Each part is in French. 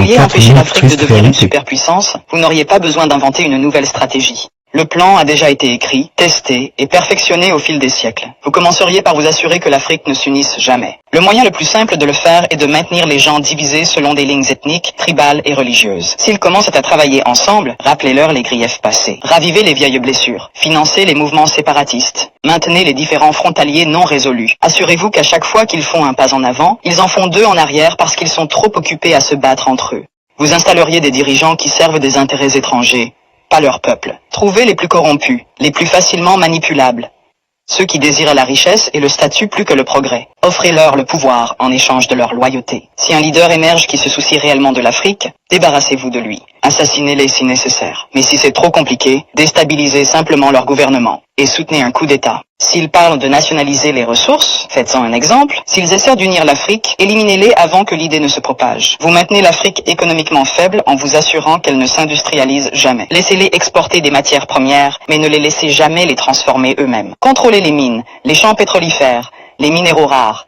vouliez empêcher l'Afrique de devenir une superpuissance, vous n'auriez pas besoin d'inventer une nouvelle stratégie. Le plan a déjà été écrit, testé et perfectionné au fil des siècles. Vous commenceriez par vous assurer que l'Afrique ne s'unisse jamais. Le moyen le plus simple de le faire est de maintenir les gens divisés selon des lignes ethniques, tribales et religieuses. S'ils commencent à travailler ensemble, rappelez-leur les griefs passés. Ravivez les vieilles blessures. Financez les mouvements séparatistes. Maintenez les différends frontaliers non résolus. Assurez-vous qu'à chaque fois qu'ils font un pas en avant, ils en font deux en arrière parce qu'ils sont trop occupés à se battre entre eux. Vous installeriez des dirigeants qui servent des intérêts étrangers, pas leur peuple. Trouvez les plus corrompus, les plus facilement manipulables. Ceux qui désirent la richesse et le statut plus que le progrès. Offrez-leur le pouvoir en échange de leur loyauté. Si un leader émerge qui se soucie réellement de l'Afrique, débarrassez-vous de lui. Assassinez-les si nécessaire. Mais si c'est trop compliqué, déstabilisez simplement leur gouvernement et soutenez un coup d'État. S'ils parlent de nationaliser les ressources, faites-en un exemple. S'ils essaient d'unir l'Afrique, éliminez-les avant que l'idée ne se propage. Vous maintenez l'Afrique économiquement faible en vous assurant qu'elle ne s'industrialise jamais. Laissez-les exporter des matières premières, mais ne les laissez jamais les transformer eux-mêmes. Contrôlez les mines, les champs pétrolifères, les minéraux rares.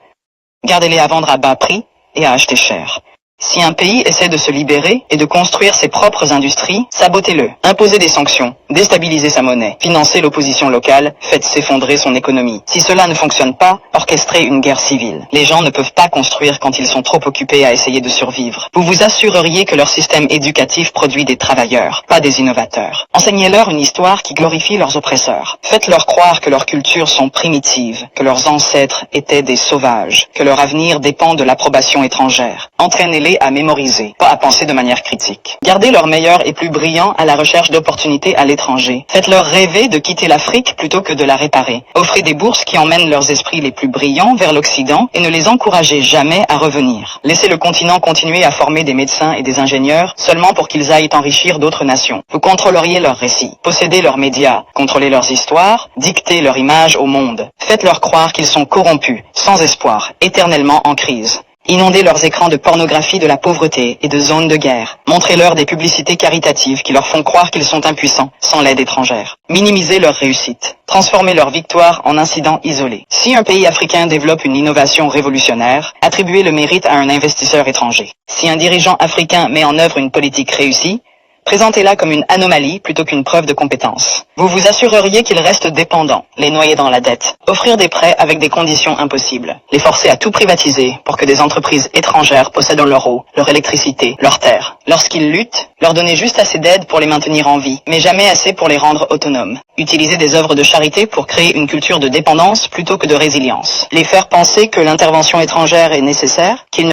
Gardez-les à vendre à bas prix et à acheter cher. Si un pays essaie de se libérer et de construire ses propres industries, sabotez-le. Imposez des sanctions, déstabilisez sa monnaie, financez l'opposition locale, faites s'effondrer son économie. Si cela ne fonctionne pas, orchestrez une guerre civile. Les gens ne peuvent pas construire quand ils sont trop occupés à essayer de survivre. Vous vous assureriez que leur système éducatif produit des travailleurs, pas des innovateurs. Enseignez-leur une histoire qui glorifie leurs oppresseurs. Faites-leur croire que leurs cultures sont primitives, que leurs ancêtres étaient des sauvages, que leur avenir dépend de l'approbation étrangère. Entraînez-les à mémoriser, pas à penser de manière critique. Gardez leurs meilleurs et plus brillants à la recherche d'opportunités à l'étranger. Faites-leur rêver de quitter l'Afrique plutôt que de la réparer. Offrez des bourses qui emmènent leurs esprits les plus brillants vers l'Occident et ne les encouragez jamais à revenir. Laissez le continent continuer à former des médecins et des ingénieurs seulement pour qu'ils aillent enrichir d'autres nations. Vous contrôleriez leurs récits, possédez leurs médias, contrôlez leurs histoires, dictez leur image au monde. Faites-leur croire qu'ils sont corrompus, sans espoir, éternellement en crise. Inondez leurs écrans de pornographie de la pauvreté et de zones de guerre. Montrez-leur des publicités caritatives qui leur font croire qu'ils sont impuissants, sans l'aide étrangère. Minimisez leur réussite. Transformez leur victoire en incidents isolés. Si un pays africain développe une innovation révolutionnaire, attribuez le mérite à un investisseur étranger. Si un dirigeant africain met en œuvre une politique réussie, présentez-la comme une anomalie plutôt qu'une preuve de compétence. Vous vous assureriez qu'ils restent dépendants, les noyer dans la dette. Offrir des prêts avec des conditions impossibles. Les forcer à tout privatiser pour que des entreprises étrangères possèdent leur eau, leur électricité, leurs terres. Lorsqu'ils luttent, leur donner juste assez d'aide pour les maintenir en vie, mais jamais assez pour les rendre autonomes. Utiliser des œuvres de charité pour créer une culture de dépendance plutôt que de résilience. Les faire penser que l'intervention étrangère est nécessaire, qu'ils ne